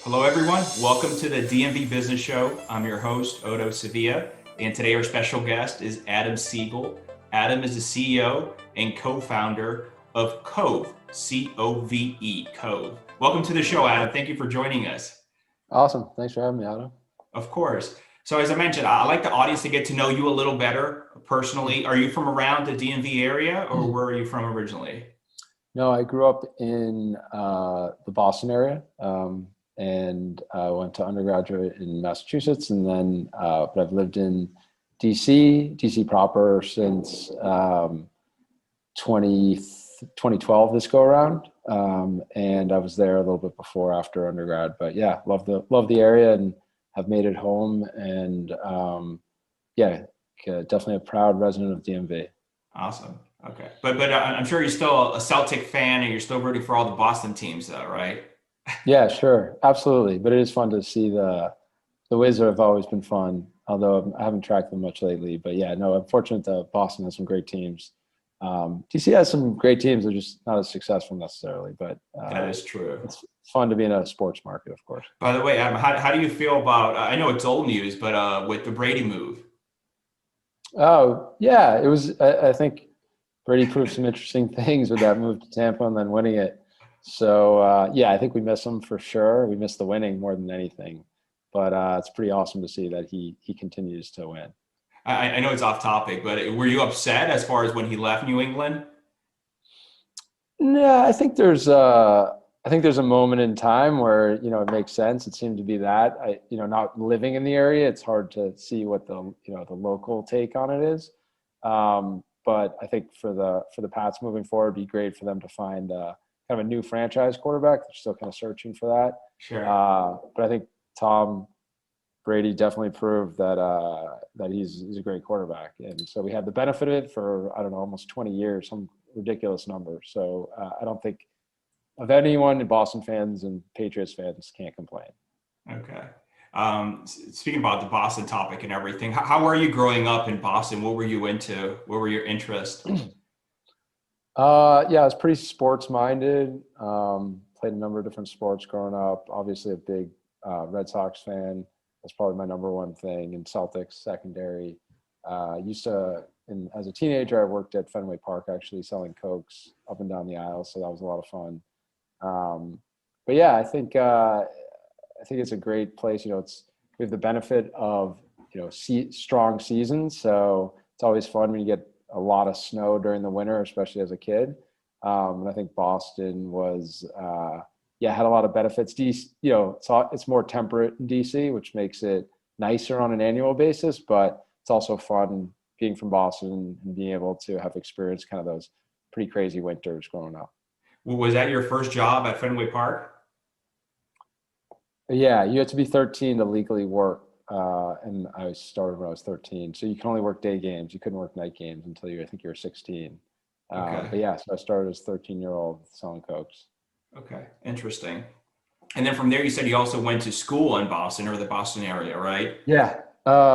Hello, everyone. Welcome to the DMV Business Show. I'm your host, Otto Sevilla, and today our special guest is Adam Segal. Adam is the CEO and co-founder of Cove, C-O-V-E, Cove. Welcome to the show, Adam. Thank you for joining us. Awesome. Thanks for having me, Otto. Of course. So as I mentioned, I'd like the audience to get to know you a little better personally. Are you from around the DMV area, or where are you from originally? No, I grew up in the Boston area, and I went to undergraduate in Massachusetts, and then but I've lived in DC proper since 20, 2012 this go around, and I was there a little bit before after undergrad. But yeah, love the area and have made it home, and yeah, definitely a proud resident of DMV. Awesome. Okay. But I'm sure you're still a Celtic fan and you're still rooting for all the Boston teams though, right? Yeah, sure, absolutely. But it is fun to see the Wizards have always been fun, although I haven't tracked them much lately. But yeah, no, I'm fortunate that Boston has some great teams. DC has some great teams. They're just not as successful necessarily, but That is true. it's fun to be in a sports market, of course. By the way, Adam, how do you feel about, I know it's old news, but with the Brady move? Oh, yeah, it was, I think Brady proved some interesting things with that move to Tampa and then winning it. So, yeah, I think we miss him for sure. We miss the winning more than anything. But it's pretty awesome to see that he continues to win. I know it's off topic, but were you upset as far as when he left New England? No, I think there's a moment in time where, it makes sense. It seemed to be that not living in the area, it's hard to see what the local take on it is. But I think for the Pats moving forward, it'd be great for them to find kind of a new franchise quarterback. They're still kind of searching for that. Sure. But I think Tom Brady definitely proved that he's a great quarterback, and so we had the benefit of it for, I don't know, almost 20 years, some ridiculous number. So I don't think of anyone, Boston fans and Patriots fans can't complain. Okay. Speaking about the Boston topic and everything, how were you growing up in Boston? What were you into? What were your interests? Yeah, I was pretty sports minded. Played a number of different sports growing up. Obviously, a big Red Sox fan. That's probably my number one thing. And Celtics secondary. As a teenager, I worked at Fenway Park actually selling Cokes up and down the aisle, so that was a lot of fun. But yeah, I think it's a great place. We have the benefit of strong seasons, so it's always fun when you get a lot of snow during the winter, especially as a kid. And I think Boston was had a lot of benefits. DC, it's more temperate in DC, which makes it nicer on an annual basis, but it's also fun being from Boston and being able to have experienced kind of those pretty crazy winters growing up. Was that your first job at Fenway Park? Yeah, you had to be 13 to legally work, and I started when I was 13. So you can only work day games. You couldn't work night games until I think you were 16. But Okay. yeah, so I started as a 13-year-old selling Cokes. Okay. Interesting. And then from there, you said you also went to school in Boston or the Boston area, right? Yeah,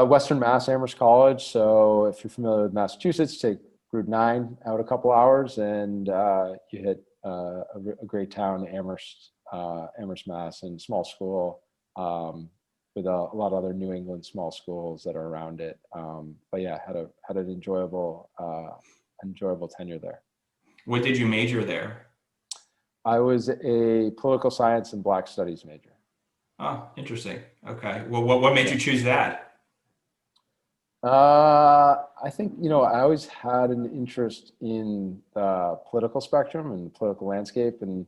Western Mass, Amherst College. So if you're familiar with Massachusetts, take Route 9 out a couple hours, and you hit a great town, Amherst, Mass, and small school with a lot of other New England small schools that are around it. But yeah, had an enjoyable tenure there. What did you major there? I was a political science and Black studies major. Oh, interesting. Okay. Well, what made Yeah. you choose that? I think, I always had an interest in the political spectrum and the political landscape, and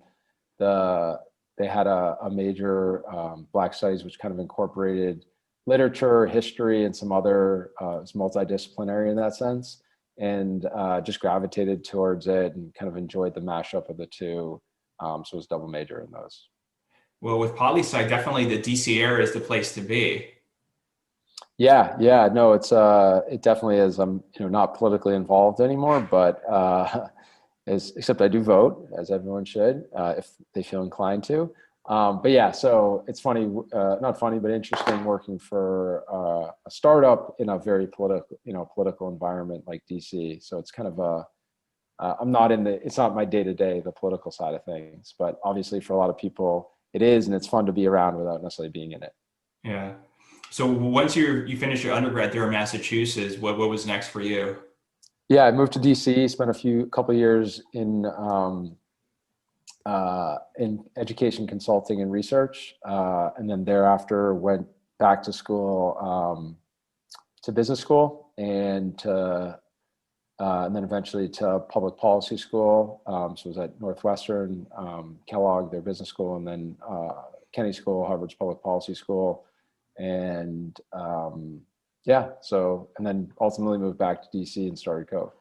they had a major Black studies, which kind of incorporated literature, history, and some other, it's multidisciplinary in that sense, and just gravitated towards it and kind of enjoyed the mashup of the two. So it was double major in those. Well, with poli-sci, definitely the DC area is the place to be. Yeah, no, it definitely is. I'm not politically involved anymore, but except I do vote, as everyone should, if they feel inclined to. But yeah, so it's funny, not funny, but interesting working for a startup in a very political environment like DC. So it's kind of I'm not it's not my day to day, the political side of things, but obviously for a lot of people it is, and it's fun to be around without necessarily being in it. Yeah. So once you finish your undergrad there in Massachusetts, what was next for you? Yeah, I moved to DC, spent couple of years in education consulting and research, and then thereafter went back to school, to business school, and then eventually to public policy school. So I was at Northwestern, Kellogg, their business school, and then Kennedy School, Harvard's public policy school. And and then ultimately moved back to DC and started Cove.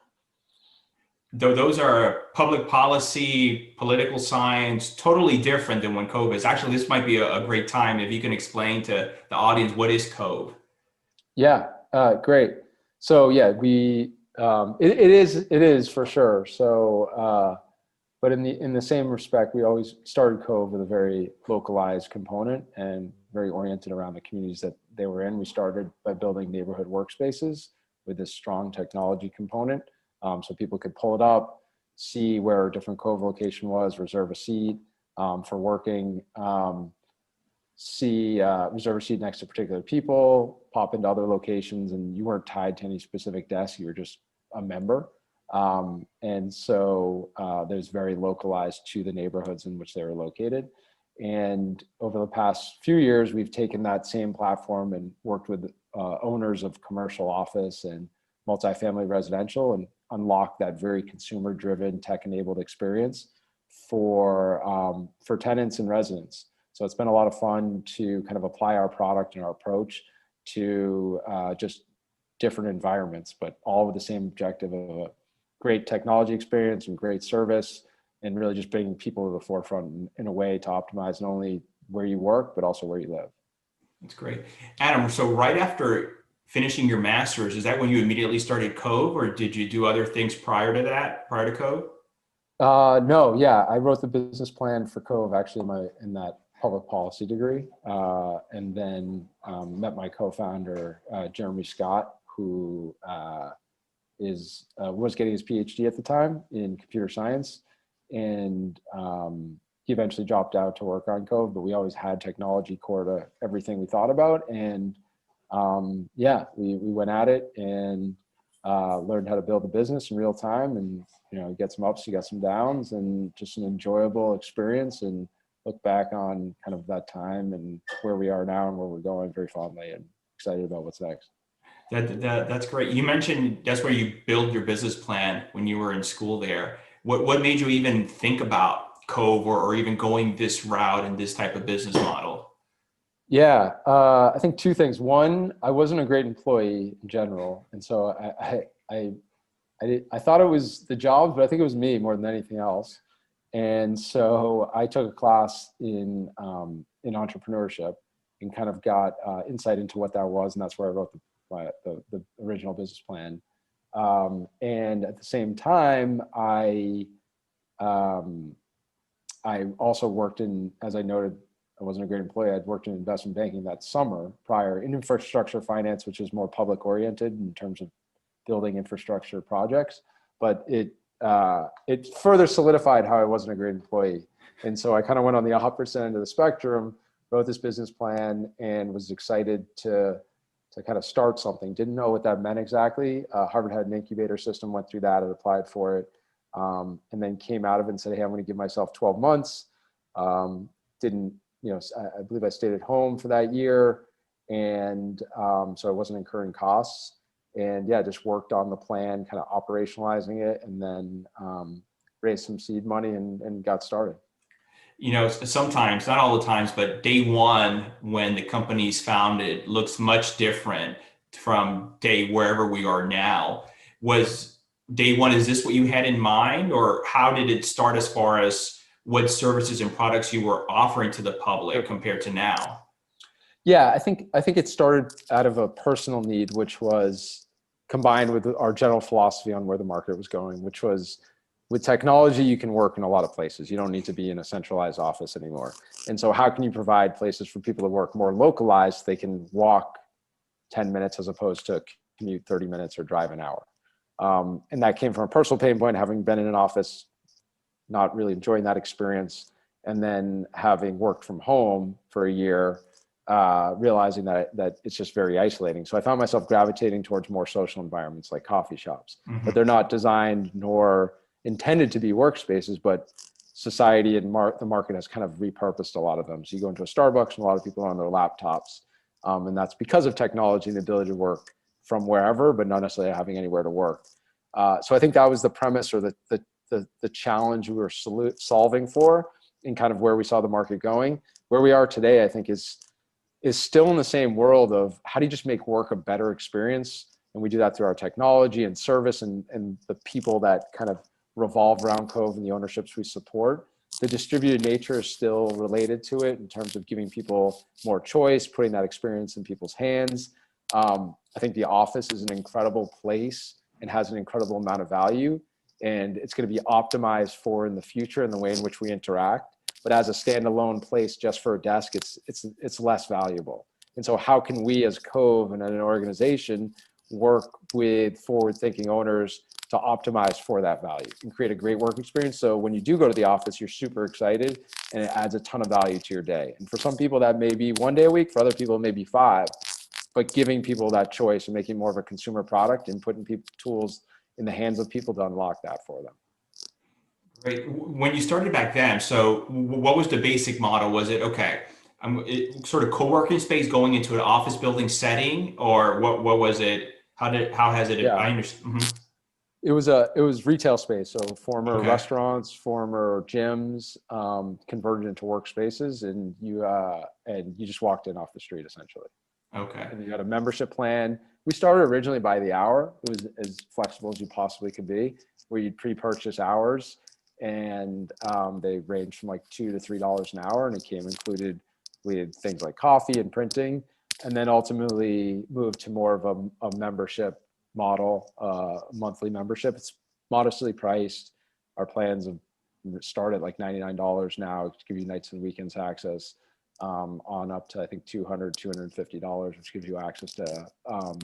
Though those are public policy, political science, totally different than when Cove is. Actually, this might be a great time if you can explain to the audience, what is Cove? Yeah, great. So yeah, it is for sure. So, but in the same respect, we always started Cove with a very localized component and very oriented around the communities that they were in. We started by building neighborhood workspaces with this strong technology component, so people could pull it up, see where a different Cove location was, reserve a seat for working. Reserve a seat next to particular people, pop into other locations, and you weren't tied to any specific desk. You were just a member. And so there's very localized to the neighborhoods in which they were located. And over the past few years, we've taken that same platform and worked with owners of commercial office and multifamily residential and unlocked that very consumer-driven, tech-enabled experience for tenants and residents. So it's been a lot of fun to kind of apply our product and our approach to just different environments, but all with the same objective of a great technology experience and great service, and really just bringing people to the forefront in a way to optimize not only where you work, but also where you live. That's great. Adam, so right after finishing your master's, is that when you immediately started Cove, or did you do other things prior to Cove? No, yeah, I wrote the business plan for Cove actually in that public policy degree, and then met my co-founder, Jeremy Scott, who was getting his PhD at the time in computer science, and he eventually dropped out to work on Cove, but we always had technology core to everything we thought about, and we went at it and learned how to build a business in real time, and you get some ups, you got some downs, and just an enjoyable experience, and look back on kind of that time and where we are now and where we're going very fondly, and excited about what's next. That's great. You mentioned that's where you build your business plan when you were in school there. What made you even think about Cove or even going this route and this type of business model? Yeah, I think two things. One, I wasn't a great employee in general, and so I thought it was the jobs, but I think it was me more than anything else. And so I took a class in entrepreneurship and kind of got insight into what that was, and that's where I wrote the original business plan. And at the same time, I also worked in, as I noted, I wasn't a great employee. I'd worked in investment banking that summer prior in infrastructure finance, which is more public oriented in terms of building infrastructure projects, but it further solidified how I wasn't a great employee. And so I kind of went on the opposite end of the spectrum, wrote this business plan, and was excited to kind of start something. Didn't know what that meant exactly. Harvard had an incubator system, went through that and applied for it. And then came out of it and said, hey, I'm going to give myself 12 months. I believe I stayed at home for that year. And so I wasn't incurring costs. And yeah, just worked on the plan, kind of operationalizing it, and then raised some seed money and got started. Sometimes, not all the times, but day one, when the company's founded, looks much different from day wherever we are now. Was day one, is this what you had in mind, or how did it start as far as what services and products you were offering to the public compared to now? Yeah, I think it started out of a personal need, which was combined with our general philosophy on where the market was going, which was, with technology, you can work in a lot of places. You don't need to be in a centralized office anymore. And so how can you provide places for people to work more localized? They can walk 10 minutes as opposed to commute 30 minutes or drive an hour. And that came from a personal pain point, having been in an office, not really enjoying that experience. and then having worked from home for a year, realizing that it's just very isolating. So I found myself gravitating towards more social environments like coffee shops, but they're not designed nor intended to be workspaces, but society and the market has kind of repurposed a lot of them. So you go into a Starbucks and a lot of people are on their laptops. And that's because of technology and the ability to work from wherever, but not necessarily having anywhere to work. So I think that was the premise, or the challenge we were solving for, and kind of where we saw the market going. Where we are today, I think is still in the same world of how do you just make work a better experience? And we do that through our technology and service and the people that kind of revolve around Cove and the ownerships we support. The distributed nature is still related to it in terms of giving people more choice, putting that experience in people's hands. I think the office is an incredible place and has an incredible amount of value, and it's going to be optimized for in the future in the way in which we interact. But as a standalone place just for a desk, it's less valuable. And so how can we as Cove and an organization work with forward-thinking owners to optimize for that value and create a great work experience? So when you do go to the office, you're super excited and it adds a ton of value to your day. And for some people that may be 1 day a week, for other people, maybe 5, but giving people that choice and making more of a consumer product and putting tools in the hands of people to unlock that for them. Great. When you started back then, so what was the basic model? Was it, okay, sort of co-working space going into an office building setting, or what was it? How has it, Yeah. I understand. It was retail space. So former restaurants, former gyms, converted into workspaces, and you just walked in off the street essentially. Okay. And you got a membership plan. We started originally by the hour. It was as flexible as you possibly could be, where you'd pre-purchase hours, and they ranged from like $2 to $3 an hour, and it came included with things like coffee and printing, and then ultimately moved to more of a membership model, monthly membership. It's modestly priced. Our plans have started like $99 now to give you nights and weekends access, on up to I think $250, which gives you access to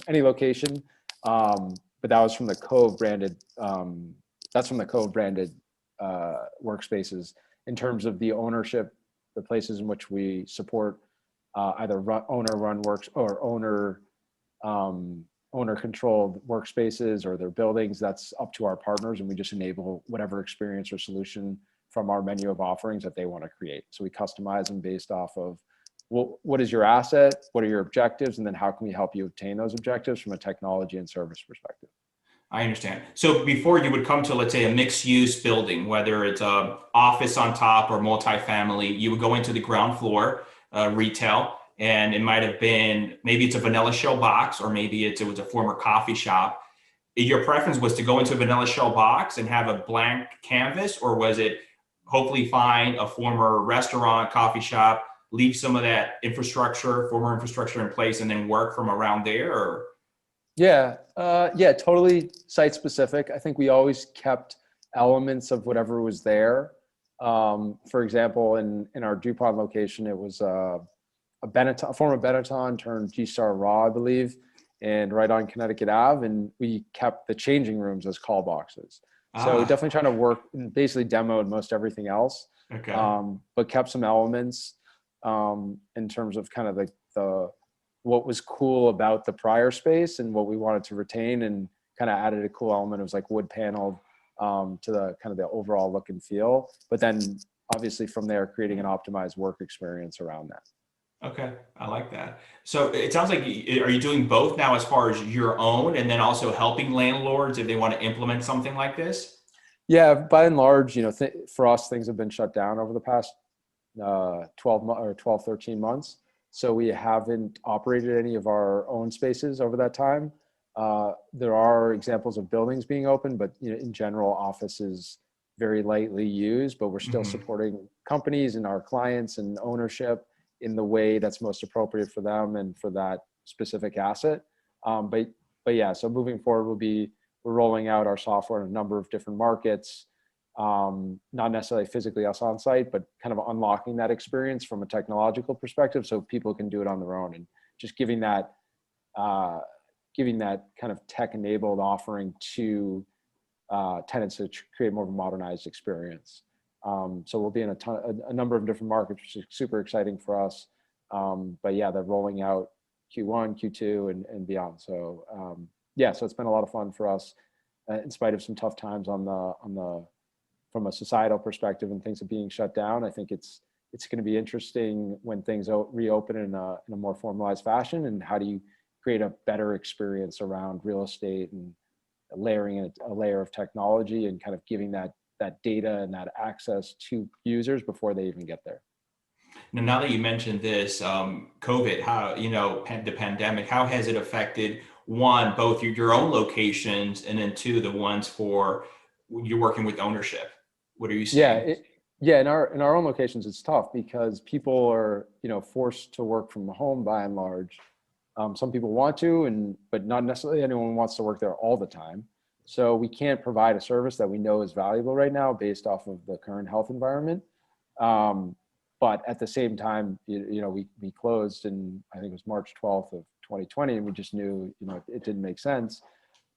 any location. But that was from the Cove branded. That's from the Cove branded workspaces. In terms of the ownership, the places in which we support either owner-run works or owner-controlled workspaces or their buildings, that's up to our partners, and we just enable whatever experience or solution from our menu of offerings that they want to create. So we customize them based off of what is your asset, what are your objectives, and then how can we help you obtain those objectives from a technology and service perspective. I understand. So before you would come to, let's say, a mixed-use building, whether it's a office on top or multifamily, you would go into the ground floor, retail, and it might have been, maybe it's a vanilla shell box, or maybe it was a former coffee shop. Your preference was to go into a vanilla shell box and have a blank canvas, or was it hopefully find a former restaurant, coffee shop, leave some of that former infrastructure in place, and then work from around there? Or? Yeah, totally site specific. I think we always kept elements of whatever was there. For example, in our DuPont location, it was a former Benetton turned G-Star Raw, I believe, and right on Connecticut Ave, and we kept the changing rooms as call boxes. So definitely trying to work and basically demoed most everything else, but kept some elements in terms of kind of the what was cool about the prior space and what we wanted to retain, and kind of added a cool element. It was like wood paneled to the kind of the overall look and feel, but then obviously from there creating an optimized work experience around that. Okay, I like that. So it sounds like, are you doing both now as far as your own, and then also helping landlords if they want to implement something like this? Yeah, by and large, for us, things have been shut down over the past 13 months. So we haven't operated any of our own spaces over that time. There are examples of buildings being open, but in general, office is very lightly used, but we're still supporting companies and our clients and ownership in the way that's most appropriate for them and for that specific asset. But yeah, so moving forward, we're rolling out our software in a number of different markets, not necessarily physically us on site, but kind of unlocking that experience from a technological perspective so people can do it on their own, and just giving that kind of tech-enabled offering to tenants to create more of a modernized experience. So we'll be in a number of different markets, which is super exciting for us. But yeah, they're rolling out Q1, Q2, and beyond. So yeah, so it's been a lot of fun for us, in spite of some tough times from a societal perspective and things are being shut down. I think it's going to be interesting when things reopen in a more formalized fashion, and how do you create a better experience around real estate and layering in a layer of technology and kind of giving that data and that access to users before they even get there. Now that you mentioned this, COVID, how, the pandemic, how has it affected, one, both your own locations, and then two, the ones for you're working with ownership? What are you seeing? Yeah, in our own locations, it's tough because people are, forced to work from home by and large. Some people want to, but not necessarily anyone wants to work there all the time. So we can't provide a service that we know is valuable right now based off of the current health environment. But at the same time, we closed in, I think it was March 12th of 2020, and we just knew, it didn't make sense.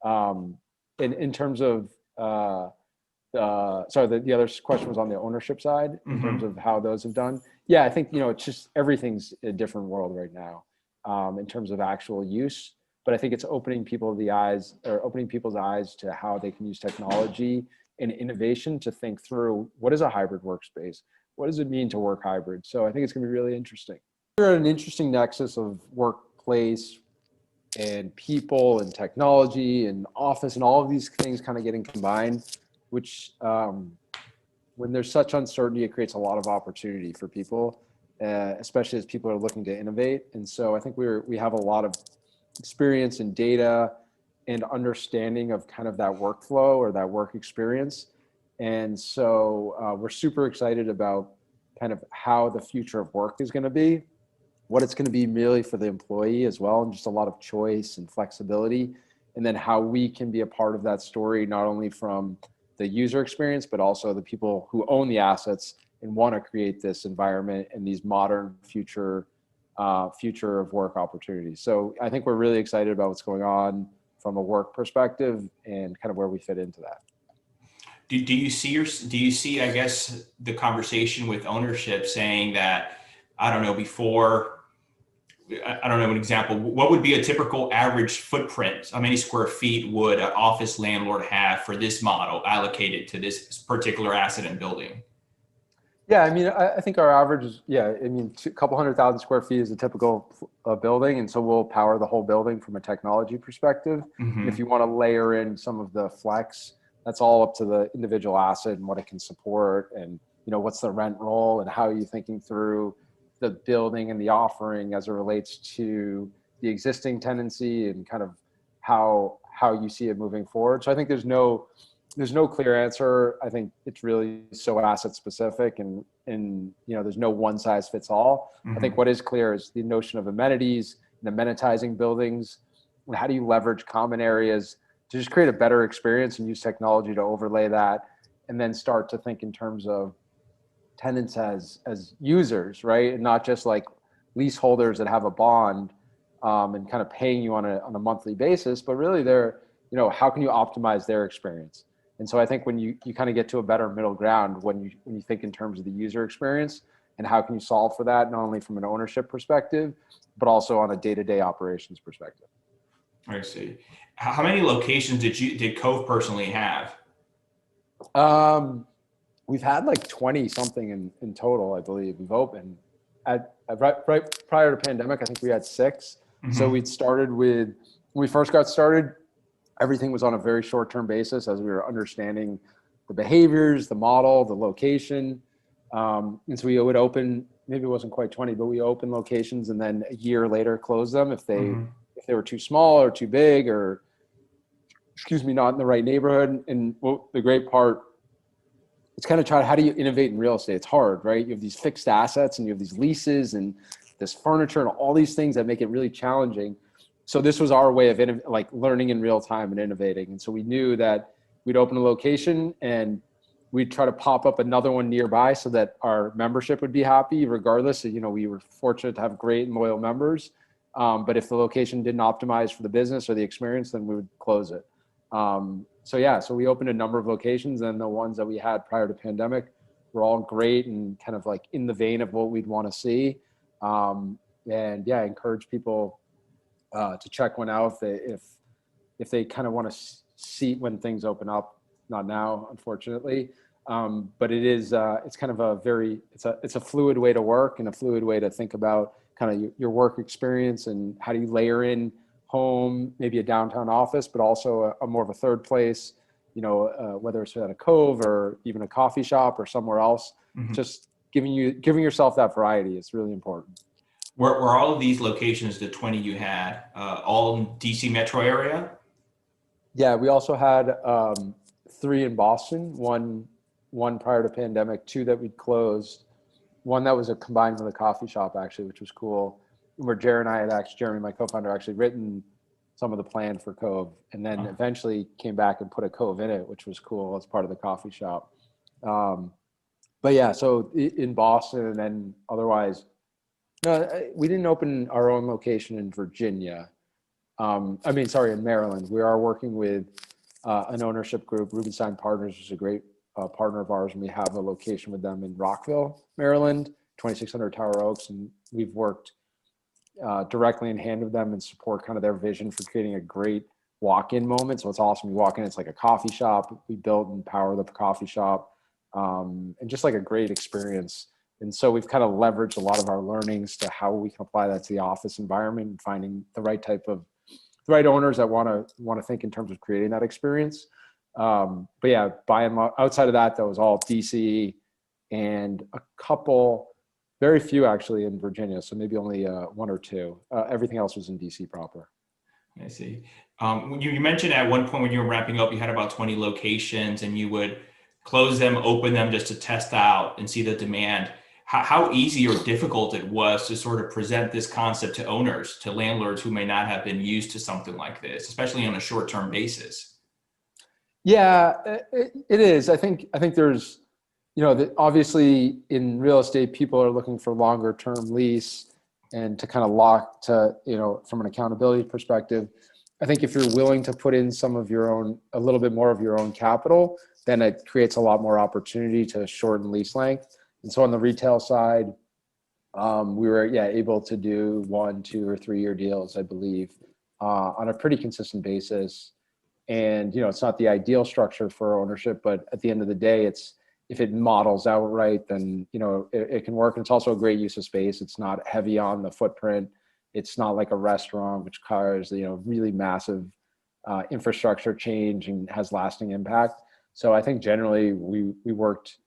In terms of, sorry, the other question was on the ownership side, in terms of how those have done. Yeah, I think, it's just, everything's a different world right now, in terms of actual use. But I think it's opening people's eyes to how they can use technology and innovation to think through, what is a hybrid workspace? What does it mean to work hybrid? So I think it's going to be really interesting. We're at an interesting nexus of workplace and people and technology and office and all of these things kind of getting combined, which when there's such uncertainty, it creates a lot of opportunity for people, especially as people are looking to innovate. And so I think we have a lot of experience and data and understanding of kind of that workflow or that work experience. And so we're super excited about kind of how the future of work is going to be, what it's going to be really for the employee as well, and just a lot of choice and flexibility. And then how we can be a part of that story, not only from the user experience, but also the people who own the assets and want to create this environment and these modern future of work opportunities. So I think we're really excited about what's going on from a work perspective and kind of where we fit into that. Do you see, I guess, the conversation with ownership saying that, I don't know, before, I don't know, an example, what would be a typical average footprint? How many square feet would an office landlord have for this model allocated to this particular asset and building? Yeah, I mean, I think our average is, a couple 100,000 square feet is a typical building. And so we'll power the whole building from a technology perspective. And if you want to layer in some of the flex, that's all up to the individual asset and what it can support, and what's the rent roll, and how are you thinking through the building and the offering as it relates to the existing tenancy and kind of how you see it moving forward. So I think there's no clear answer. I think it's really so asset specific, and there's no one size fits all. I think what is clear is the notion of amenities and amenitizing buildings, and how do you leverage common areas to just create a better experience and use technology to overlay that, and then start to think in terms of tenants as users, right? And not just like leaseholders that have a bond and kind of paying you on a monthly basis, but really they're, how can you optimize their experience? And so I think when you kind of get to a better middle ground, when you think in terms of the user experience and how can you solve for that, not only from an ownership perspective, but also on a day-to-day operations perspective. I see. How many locations did Cove personally have? We've had like 20 something in total, I believe. We've opened right prior to pandemic. I think we had 6. So we'd started when we first got started, everything was on a very short-term basis as we were understanding the behaviors, the model, the location. And so we would open, maybe it wasn't quite 20, but we opened locations and then a year later close them if they were too small or too big, or not in the right neighborhood. And the great part, it's kind of how do you innovate in real estate? It's hard, right? You have these fixed assets and you have these leases and this furniture and all these things that make it really challenging. So this was our way of learning in real time and innovating. And so we knew that we'd open a location and we'd try to pop up another one nearby so that our membership would be happy regardless. We were fortunate to have great and loyal members. But if the location didn't optimize for the business or the experience, then we would close it. So we opened a number of locations, and the ones that we had prior to pandemic were all great and kind of like in the vein of what we'd want to see. And yeah, I encourage people to check one out if they kind of want to see when things open up. Not now, unfortunately, but it's kind of it's a fluid way to work and a fluid way to think about kind of your work experience and how do you layer in home, maybe a downtown office, but also a more of a third place, whether it's at a Cove or even a coffee shop or somewhere else. Mm-hmm. Just giving yourself that variety is really important. Were all of these locations, the 20 you had, all in DC metro area? Yeah, we also had 3 in Boston, one prior to pandemic, 2 that we'd closed, one that was a combined with a coffee shop actually, which was cool, where Jeremy, my co-founder, actually written some of the plan for Cove, and then eventually came back and put a Cove in it, which was cool as part of the coffee shop. But yeah, so in Boston, and then otherwise, no, we didn't open our own location in Virginia. In Maryland. We are working with an ownership group, Rubenstein Partners, which is a great partner of ours, and we have a location with them in Rockville, Maryland, 2600 Tower Oaks, and we've worked directly in hand with them and support kind of their vision for creating a great walk-in moment. So it's awesome. You walk in, it's like a coffee shop. We built and power the coffee shop, and just like a great experience. And so we've kind of leveraged a lot of our learnings to how we can apply that to the office environment and finding the right owners that want to think in terms of creating that experience. But yeah, by and large, outside of that, that was all DC and a couple, very few actually in Virginia. So maybe only 1 or 2. Everything else was in DC proper. I see. You mentioned at one point when you were wrapping up, you had about 20 locations and you would close them, open them just to test out and see the demand. How easy or difficult it was to sort of present this concept to owners, to landlords who may not have been used to something like this, especially on a short-term basis? Yeah, it is. I think there's, obviously in real estate, people are looking for longer term lease and to kind of lock to, from an accountability perspective. I think if you're willing to put in a little bit more of your own capital, then it creates a lot more opportunity to shorten lease length. And so on the retail side, we were able to do 1, 2, or 3 year deals, I believe, on a pretty consistent basis. And it's not the ideal structure for ownership, but at the end of the day, if it models out right, then it can work. And it's also a great use of space. It's not heavy on the footprint. It's not like a restaurant, which requires really massive infrastructure change and has lasting impact. So I think generally we worked.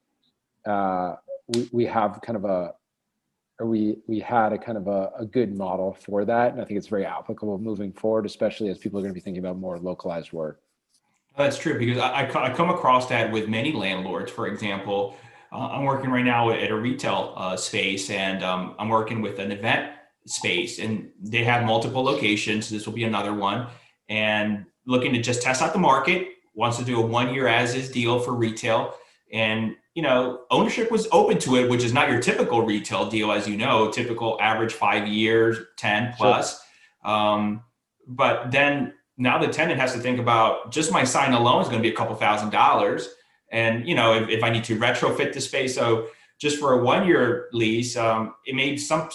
We have kind of we had a kind of a good model for that. And I think it's very applicable moving forward, especially as people are going to be thinking about more localized work. That's true, because I come across that with many landlords. For example, I'm working right now at a retail space, and I'm working with an event space, and they have multiple locations. This will be another one, and looking to just test out the market, wants to do a 1 year as is deal for retail. And ownership was open to it, which is not your typical retail deal, as typical average 5 years, 10 plus. Sure. But then now the tenant has to think about just my sign alone is going to be a couple $1,000s. And, if I need to retrofit the space. So just for a 1 year lease, it may some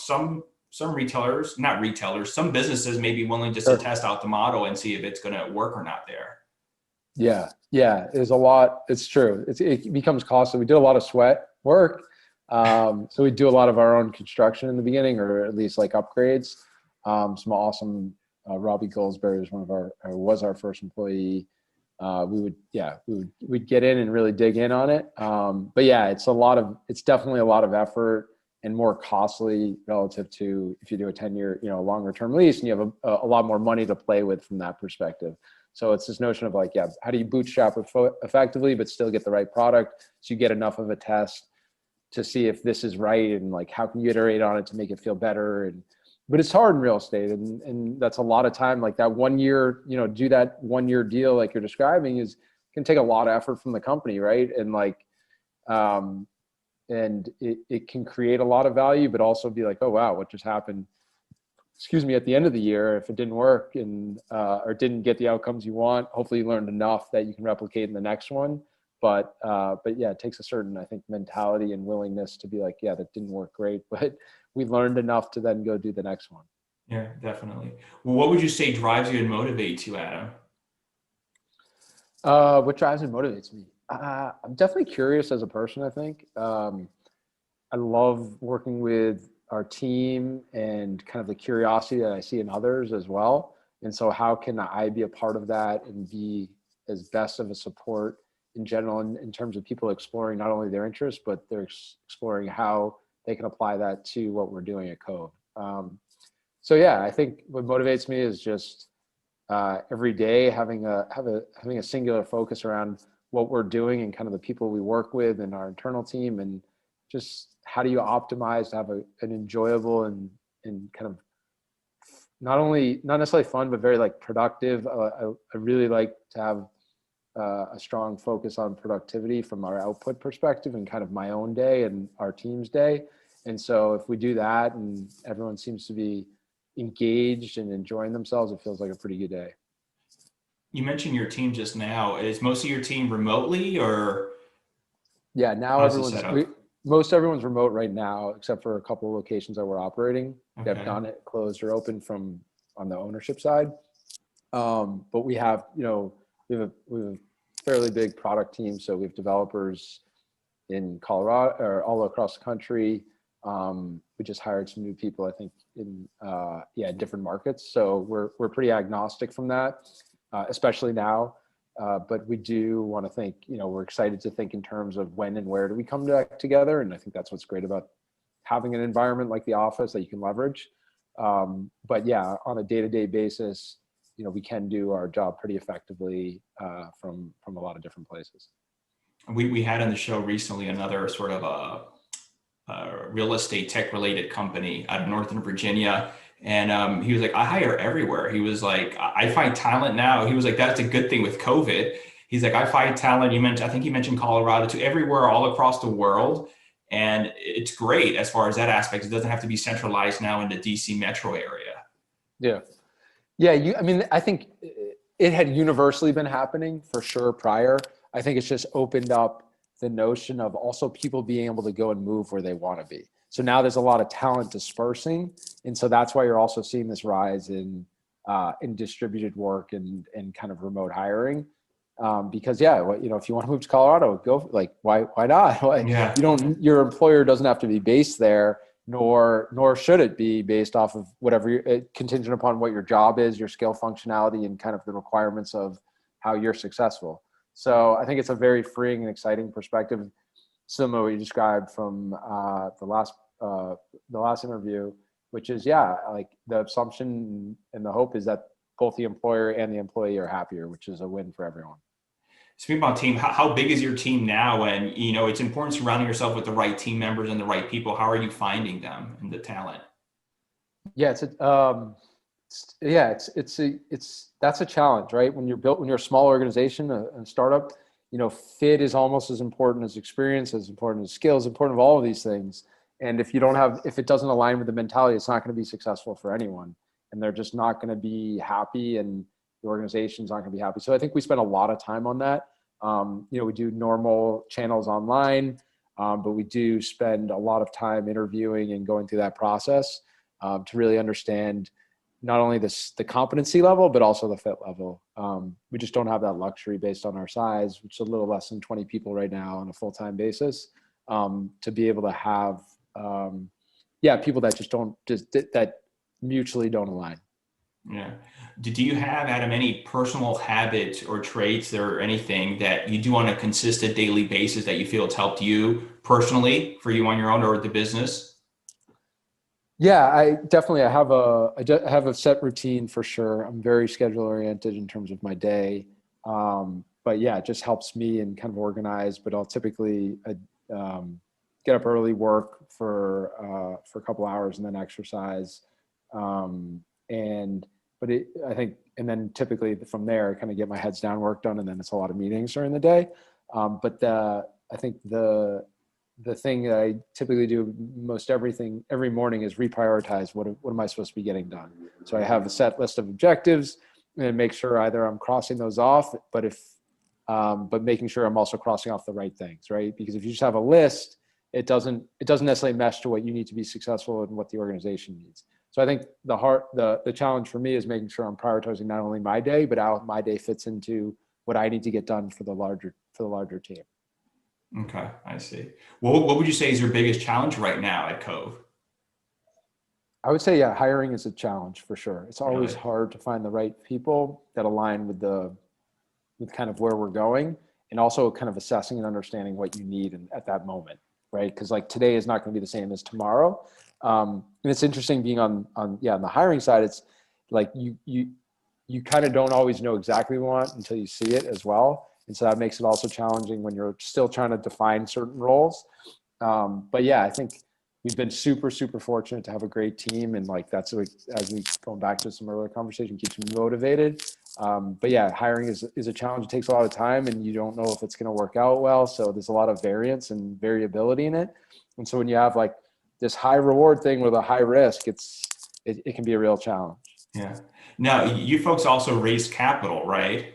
retailers, not retailers, some businesses may be willing just to test out the model and see if it's going to work or not there. Yeah, there's a lot. It's true. It becomes costly. We did a lot of sweat work. So we do a lot of our own construction in the beginning, or at least like upgrades. Some awesome, Robbie Goldsberry was our first employee. We'd get in and really dig in on it. But yeah, it's definitely a lot of effort and more costly relative to if you do a 10-year, longer term lease, and you have a lot more money to play with from that perspective. So it's this notion of how do you bootstrap effectively, but still get the right product? So you get enough of a test to see if this is right, and how can you iterate on it to make it feel better? But it's hard in real estate, and that's a lot of time. That 1 year, do that 1 year deal like you're describing can take a lot of effort from the company, right? And it can create a lot of value, but also be oh wow, what just happened? At the end of the year, if it didn't work or didn't get the outcomes you want, hopefully you learned enough that you can replicate in the next one. But yeah, it takes a certain, I think, mentality and willingness to be like, yeah, that didn't work great, but we learned enough to then go do the next one. Yeah, definitely. Well, what would you say drives you and motivates you, Adam? What drives and motivates me? I'm definitely curious as a person, I think. I love working with our team and kind of the curiosity that I see in others as well. And so how can I be a part of that and be as best of a support in general in terms of people exploring not only their interests, but they're exploring how they can apply that to what we're doing at Cove. So yeah, I think what motivates me is just every day having a singular focus around what we're doing and kind of the people we work with and our internal team, and just how do you optimize to have an enjoyable and kind of not necessarily fun, but very like productive. I really like to have a strong focus on productivity from our output perspective and kind of my own day and our team's day. And so if we do that and everyone seems to be engaged and enjoying themselves, it feels like a pretty good day. You mentioned your team just now. Is most of your team remotely, or Yeah, now how's the setup? most everyone's remote right now, except for a couple of locations that we're operating. We have Okay. gone closed or open from on the ownership side. But we have, we have a fairly big product team. So we have developers in Colorado or all across the country. We just hired some new people, I think, in different markets. So we're pretty agnostic from that, especially now. But we do want to think, we're excited to think in terms of when and where do we come back together. And I think that's what's great about having an environment like the office that you can leverage. But yeah, on a day-to-day basis, we can do our job pretty effectively from a lot of different places. We had on the show recently another sort of real estate tech related company out of Northern Virginia. And he was like, I hire everywhere. He was like, I find talent now. He was like, that's a good thing with COVID. He's like, I find talent. I think he mentioned Colorado, to everywhere, all across the world. And it's great as far as that aspect. It doesn't have to be centralized now in the DC metro area. Yeah. Yeah. I think it had universally been happening for sure prior. I think it's just opened up the notion of also people being able to go and move where they want to be. So now there's a lot of talent dispersing. And so that's why you're also seeing this rise in distributed work and kind of remote hiring. Because if you want to move to Colorado, go, like, why not? Like, Yeah. your employer doesn't have to be based there, nor should it be based off of whatever contingent upon what your job is, your skill functionality, and kind of the requirements of how you're successful. So I think it's a very freeing and exciting perspective, similar to what you described from the last interview, which is, like the assumption and the hope is that both the employer and the employee are happier, which is a win for everyone. Speaking about team, how big is your team now? And, it's important surrounding yourself with the right team members and the right people. How are you finding them and the talent? Yeah, that's a challenge, right? When you're a small organization, a startup, fit is almost as important as experience, as important as skills, important of all of these things. And if it doesn't align with the mentality, it's not going to be successful for anyone. And they're just not going to be happy, and the organization's not going to be happy. So I think we spend a lot of time on that. We do normal channels online, but we do spend a lot of time interviewing and going through that process to really understand not only the competency level, but also the fit level. We just don't have that luxury based on our size, which is a little less than 20 people right now on a full-time basis, to be able to have, people that that mutually don't align. Yeah. Do you have, Adam, any personal habits or traits or anything that you do on a consistent daily basis that you feel it's helped you personally, for you on your own or the business? Yeah, I have a set routine for sure. I'm very schedule oriented in terms of my day. But yeah, it just helps me and kind of organize, but I'll typically get up early, work for a couple hours, and then exercise. And then typically from there, I kind of get my heads down work done, and then it's a lot of meetings during the day. But I think the thing that I typically do every morning is reprioritize what am I supposed to be getting done. So I have a set list of objectives and make sure either I'm crossing those off, but if but making sure I'm also crossing off the right things, right? Because if you just have a list, it doesn't necessarily mesh to what you need to be successful and what the organization needs. So I think the challenge for me is making sure I'm prioritizing not only my day, but how my day fits into what I need to get done for the larger team. Okay, I see. Well, what would you say is your biggest challenge right now at Cove? I would say, yeah, hiring is a challenge for sure. It's always Really? hard to find the right people that align with kind of where we're going, and also kind of assessing and understanding what you need at that moment, right? Because like today is not going to be the same as tomorrow. And it's interesting being on the hiring side. It's like you kind of don't always know exactly what you want until you see it as well. And so that makes it also challenging when you're still trying to define certain roles. But yeah, I think we've been super, super fortunate to have a great team. And like, that's what, as we going back to some earlier conversation, keeps me motivated. But yeah, hiring is a challenge. It takes a lot of time and you don't know if it's going to work out well. So there's a lot of variance and variability in it. And so when you have like this high reward thing with a high risk, it can be a real challenge. Yeah. Now, you folks also raised capital, right?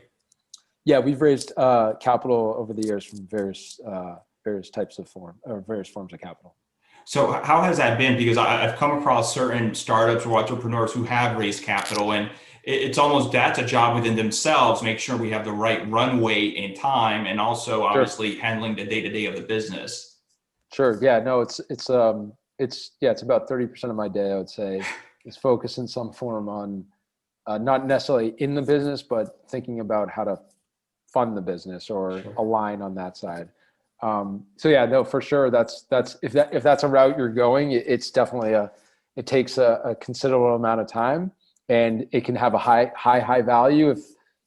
Yeah, we've raised capital over the years from various types of various forms of capital. So how has that been? Because I've come across certain startups or entrepreneurs who have raised capital, and it's almost that's a job within themselves, make sure we have the right runway and time, and also Sure. obviously handling the day-to-day of the business. Sure. Yeah. No. It's about 30% of my day, I would say, is focused in some form on not necessarily in the business, but thinking about how to fund the business or Sure. align on that side. So yeah, no, for sure. That's if that's a route you're going, it's definitely it takes a considerable amount of time, and it can have a high value if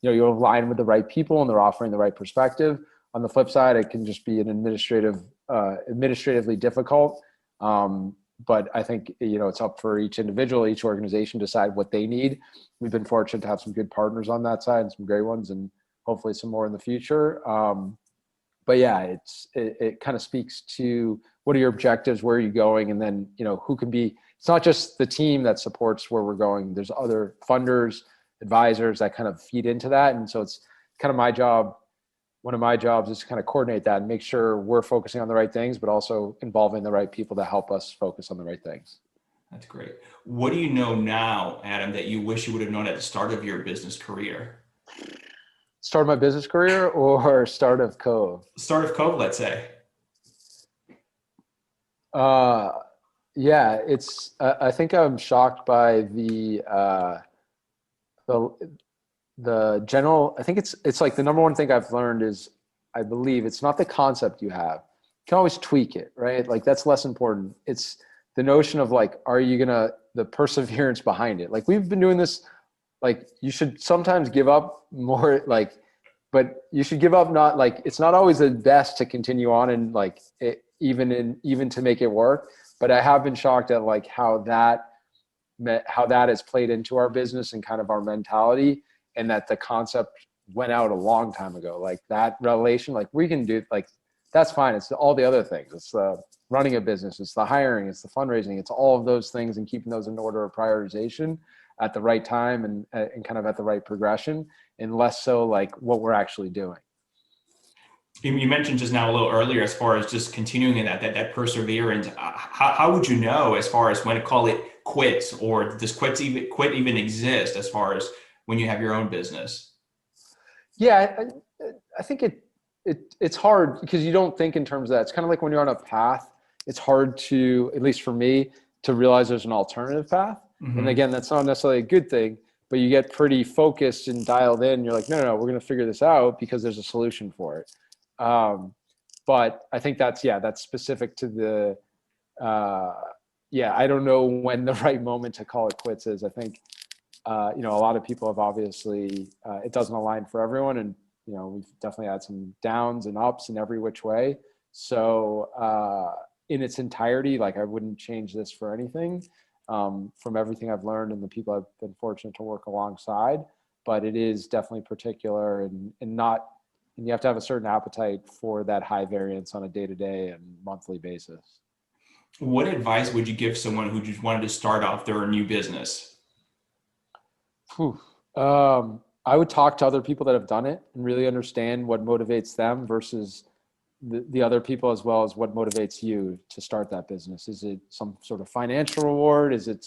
you align with the right people and they're offering the right perspective. On the flip side, it can just be an administratively difficult. But I think it's up for each individual, each organization to decide what they need. We've been fortunate to have some good partners on that side and some great ones, and hopefully some more in the future. But yeah, it kind of speaks to what are your objectives, where are you going, and then who can be. It's not just the team that supports where we're going. There's other funders, advisors that kind of feed into that, and so it's kind of my job. One of my jobs is to kind of coordinate that and make sure we're focusing on the right things, but also involving the right people to help us focus on the right things. That's great. What do you know now, Adam, that you wish you would have known at the start of your business career? Start of my business career or start of Cove? Start of Cove, let's say. Yeah, I think I'm shocked by the general. I think it's like the number one thing I've learned is, I believe it's not the concept you have. You can always tweak it, right? Like that's less important. It's the notion of like, are you the perseverance behind it? Like we've been doing this, like you should sometimes give up more, like, but you should give up, not like, it's not always the best to continue on and like even to make it work. But I have been shocked at like how that has played into our business and kind of our mentality, and that the concept went out a long time ago. Like that revelation, like we can do, like, that's fine. It's all the other things. It's the running a business. It's the hiring. It's the fundraising. It's all of those things, and keeping those in order of prioritization at the right time and kind of at the right progression, and less so like what we're actually doing. You mentioned just now a little earlier, as far as just continuing in that perseverance. How would you know as far as when to call it quits, or does quit even exist as far as when you have your own business? Yeah, I think it's hard because you don't think in terms of that. It's kind of like when you're on a path, it's hard to, at least for me, to realize there's an alternative path. Mm-hmm. And again, that's not necessarily a good thing, but you get pretty focused and dialed in. You're like, no, we're going to figure this out because there's a solution for it. But I think that's specific to the, I don't know when the right moment to call it quits is. I think, a lot of people have obviously, it doesn't align for everyone. And, we've definitely had some downs and ups in every which way. So in its entirety, like I wouldn't change this for anything, from everything I've learned and the people I've been fortunate to work alongside. But it is definitely particular and you have to have a certain appetite for that high variance on a day-to-day and monthly basis. What advice would you give someone who just wanted to start off their new business? I would talk to other people that have done it and really understand what motivates them versus the other people, as well as what motivates you to start that business. Is it some sort of financial reward? Is it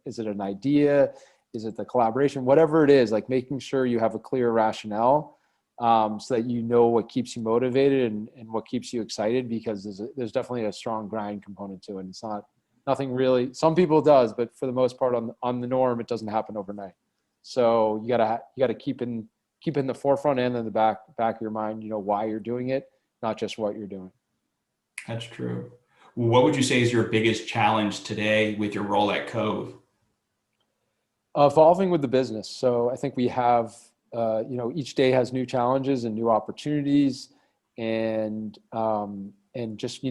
is it an idea? Is it the collaboration? Whatever it is, like making sure you have a clear rationale, so that you know what keeps you motivated and what keeps you excited, because there's definitely a strong grind component to it. And it's nothing really, some people does, but for the most part on the norm, it doesn't happen overnight. So you gotta keep in the forefront and in the back of your mind, why you're doing it, not just what you're doing. That's true. What would you say is your biggest challenge today with your role at Cove? Evolving with the business. So I think we have, each day has new challenges and new opportunities, and just,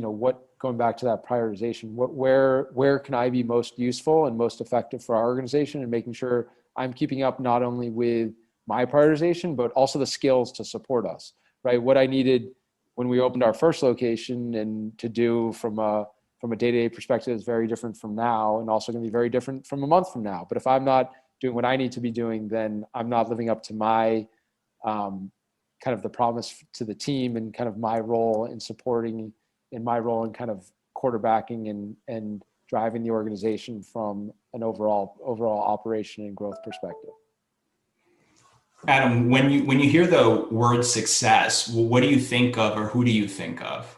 going back to that prioritization, where can I be most useful and most effective for our organization, and making sure I'm keeping up not only with my prioritization, but also the skills to support us, right? What I needed when we opened our first location and to do from a day-to-day perspective is very different from now, and also going to be very different from a month from now. But if I'm not doing what I need to be doing, then I'm not living up to my kind of the promise to the team, and kind of my role in supporting, in my role in kind of quarterbacking and driving the organization from an overall operation and growth perspective. Adam, when you hear the word success, what do you think of, or who do you think of?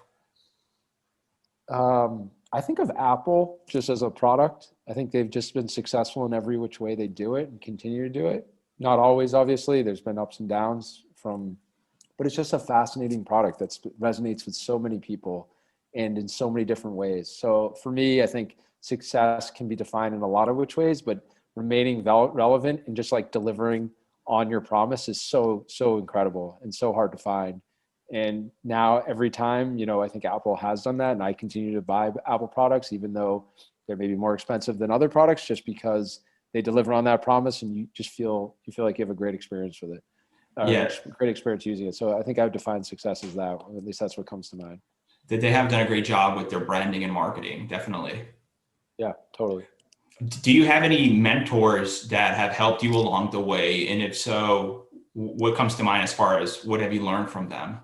I think of Apple just as a product. I think they've just been successful in every which way they do it and continue to do it. Not always, obviously. There's been ups and downs but it's just a fascinating product that resonates with so many people and in so many different ways. So for me, I think success can be defined in a lot of which ways, but remaining relevant and just like delivering on your promise is so incredible and so hard to find. And now every time, I think Apple has done that, and I continue to buy Apple products, even though they're maybe more expensive than other products, just because they deliver on that promise, and you feel like you have a great experience with it. Yeah. Great experience using it. So I think I would define success as that, or at least that's what comes to mind. That they have done a great job with their branding and marketing, definitely. Yeah, totally. Do you have any mentors that have helped you along the way? And if so, what comes to mind as far as what have you learned from them?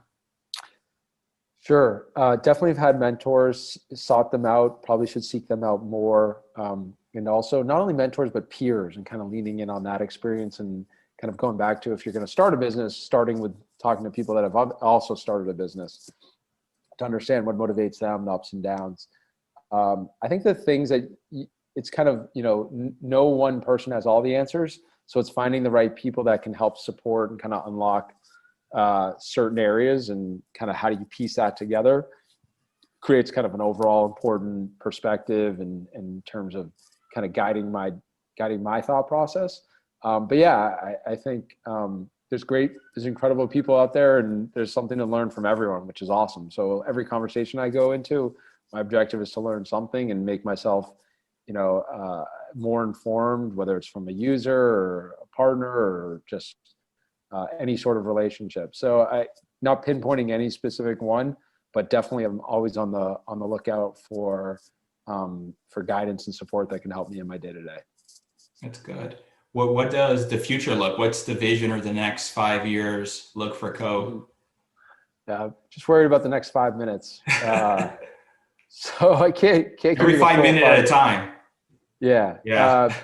Sure. Definitely have had mentors, sought them out, probably should seek them out more. And also not only mentors, but peers, and kind of leaning in on that experience, and kind of going back to, if you're going to start a business, starting with talking to people that have also started a business to understand what motivates them, the ups and downs. I think the things that it's kind of, no one person has all the answers. So it's finding the right people that can help support and kind of unlock certain areas, and kind of how do you piece that together creates kind of an overall important perspective, and in terms of kind of guiding my thought process. But yeah, I think there's incredible people out there, and there's something to learn from everyone, which is awesome. So every conversation I go into, my objective is to learn something and make myself, more informed, whether it's from a user or a partner or just any sort of relationship. So not pinpointing any specific one, but definitely I'm always on the lookout for guidance and support that can help me in my day-to-day. That's good. What does the future look? What's the vision, or the next 5 years look for Cove? Just worried about the next 5 minutes. So I can't give Every you the 5 minutes at a time. Yeah. Yeah.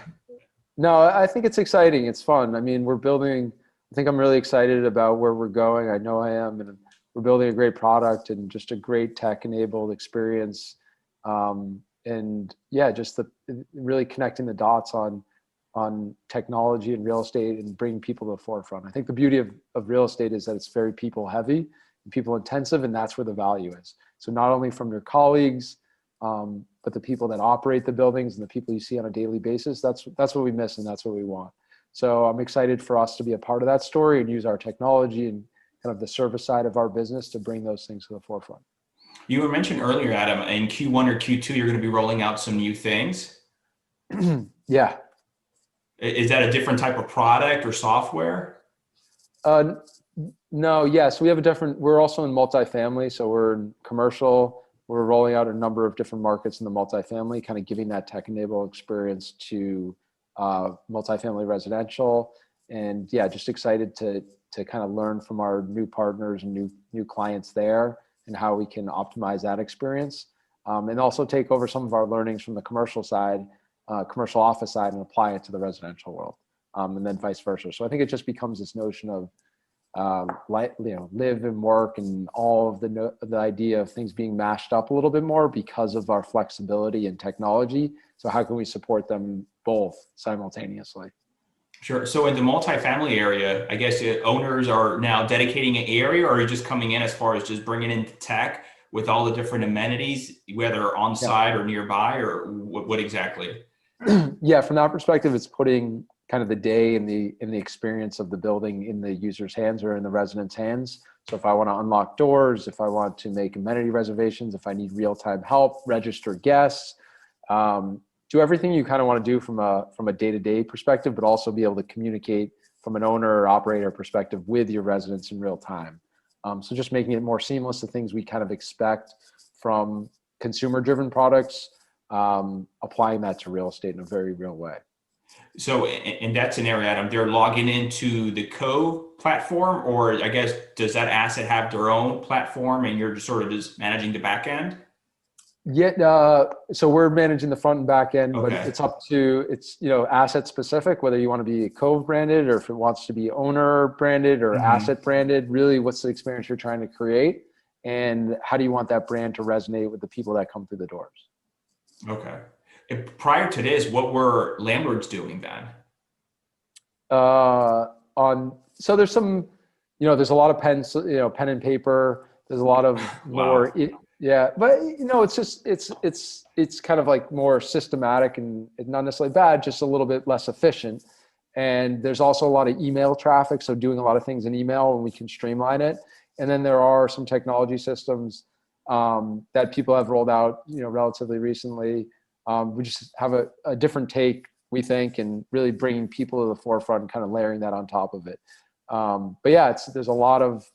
No, I think it's exciting. It's fun. I mean, I think I'm really excited about where we're going. I know I am, and we're building a great product and just a great tech-enabled experience. And yeah, just really connecting the dots on technology and real estate, and bringing people to the forefront. I think the beauty of real estate is that it's very people heavy and people intensive, and that's where the value is. So not only from your colleagues, but the people that operate the buildings and the people you see on a daily basis, that's what we miss, and that's what we want. So I'm excited for us to be a part of that story and use our technology and kind of the service side of our business to bring those things to the forefront. You were mentioned earlier, Adam, in Q1 or Q2, you're going to be rolling out some new things. Yeah. Is that a different type of product or software? No, yes, we're also in multifamily. So we're in commercial. We're rolling out a number of different markets in the multifamily, kind of giving that tech-enabled experience to multifamily residential. and yeah, just excited to kind of learn from our new partners and new clients there and how we can optimize that experience. And also take over some of our learnings from the commercial side, commercial office side, and apply it to the residential world, and then vice versa. So I think it just becomes this notion of live and work, and all of the idea of things being mashed up a little bit more because of our flexibility and technology. So how can we support them both simultaneously? Sure. So in the multifamily area, I guess owners are now dedicating an area, or are you just coming in as far as just bringing in tech with all the different amenities, whether on site or nearby, or what exactly? Yeah, from that perspective, it's putting kind of the day in the experience of the building in the user's hands or in the resident's hands. So if I want to unlock doors, if I want to make amenity reservations, if I need real-time help, register guests, do everything you kind of want to do from a day-to-day perspective, but also be able to communicate from an owner or operator perspective with your residents in real time. So just making it more seamless, the things we kind of expect from consumer-driven products, applying that to real estate in a very real way. So in that scenario, Adam, they're logging into the Cove platform, or I guess, does that asset have their own platform and you're just sort of just managing the back end? Yeah, so we're managing the front and back end, but Okay. it's asset specific, whether you want to be Cove branded or if it wants to be owner branded or asset branded. Really, what's the experience you're trying to create, and how do you want that brand to resonate with the people that come through the doors? Okay. And prior to this, what were landlords doing then? So there's some, there's a lot of pen and paper. There's a lot of more, Wow. yeah, but it's kind of like more systematic and not necessarily bad, just a little bit less efficient. And there's also a lot of email traffic. So doing a lot of things in email, and we can streamline it. And then there are some technology systems that people have rolled out, relatively recently. We just have a different take, we think, and really bringing people to the forefront and kind of layering that on top of it. But yeah, there's a lot of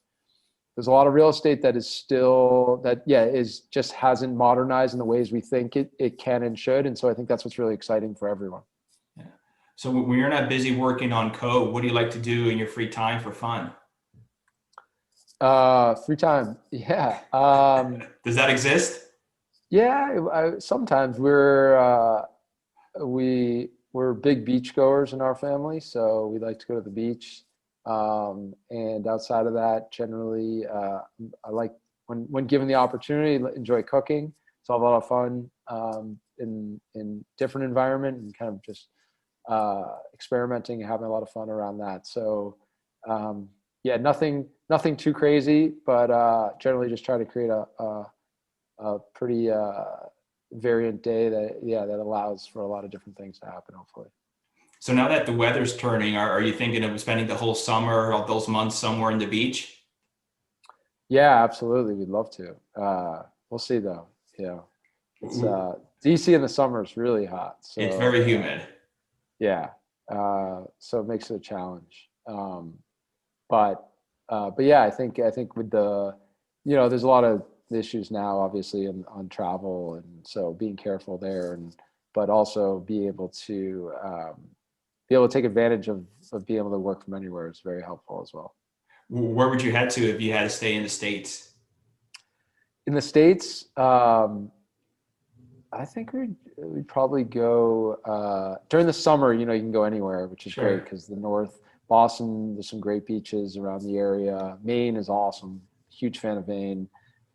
real estate that is still just hasn't modernized in the ways we think it can and should. And so I think that's what's really exciting for everyone. Yeah. So when you're not busy working on code, what do you like to do in your free time for fun? Free time. Yeah. Does that exist? Yeah. Sometimes we're big beach goers in our family. So we like to go to the beach. And outside of that, generally, I like when given the opportunity, enjoy cooking. It's all a lot of fun, in different environment, and kind of just, experimenting and having a lot of fun around that. So, yeah, nothing too crazy, but, generally just try to create a pretty, variant day that allows for a lot of different things to happen, hopefully. So now that the weather's turning, are you thinking of spending the whole summer or those months somewhere in the beach? Yeah, absolutely. We'd love to. We'll see though. It's DC in the summer is really hot. So It's very humid. yeah. So it makes it a challenge. But yeah, I think with there's a lot of issues now, obviously, on travel, and so being careful there, but also be able to take advantage of being able to work from anywhere is very helpful as well. Where would you head to if you had to stay in the States? In the States, I think we'd probably go during the summer. You can go anywhere, which is great, because the North, Boston, there's some great beaches around the area. Maine is awesome. Huge fan of Maine.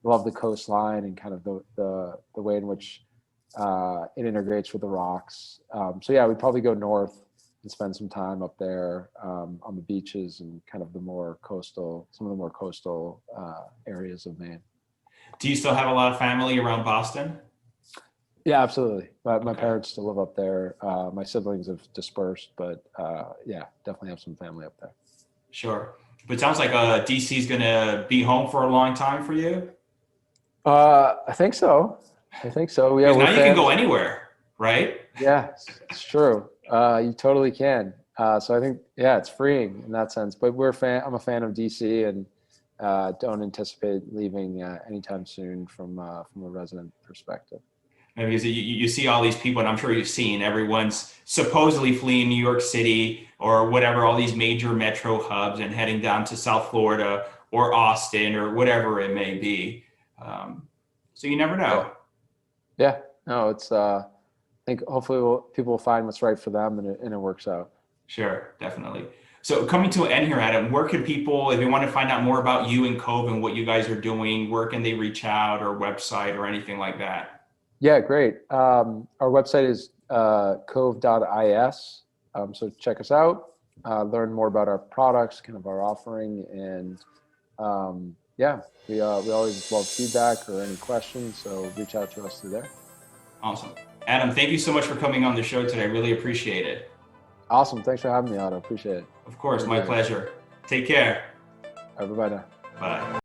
Love the coastline and kind of the way in which it integrates with the rocks. So yeah, we'd probably go north and spend some time up there, on the beaches and kind of some of the more coastal areas of Maine. Do you still have a lot of family around Boston? Yeah, absolutely. My parents still live up there. My siblings have dispersed, but yeah, definitely have some family up there. Sure. But it sounds like DC is going to be home for a long time for you. I think so. Yeah, because now you can go anywhere, right? Yeah, it's true. You totally can. So I think, yeah, it's freeing in that sense. But I'm a fan of DC, and don't anticipate leaving anytime soon from a resident perspective. Because you see all these people, and I'm sure you've seen everyone's supposedly fleeing New York City or whatever, all these major metro hubs and heading down to South Florida or Austin or whatever it may be. So you never know. Yeah. No, it's, I think hopefully people will find what's right for them and it works out. Sure, definitely. So coming to an end here, Adam, where can people, if they want to find out more about you and Cove and what you guys are doing, where can they reach out, or website or anything like that? Yeah, great. Our website is cove.is. So check us out, learn more about our products, kind of our offering, and yeah, we always love feedback or any questions. So reach out to us through there. Awesome. Adam, thank you so much for coming on the show today. I really appreciate it. Awesome. Thanks for having me, Otto. Appreciate it. Of course, my pleasure. Take care. All right, bye-bye now. Bye.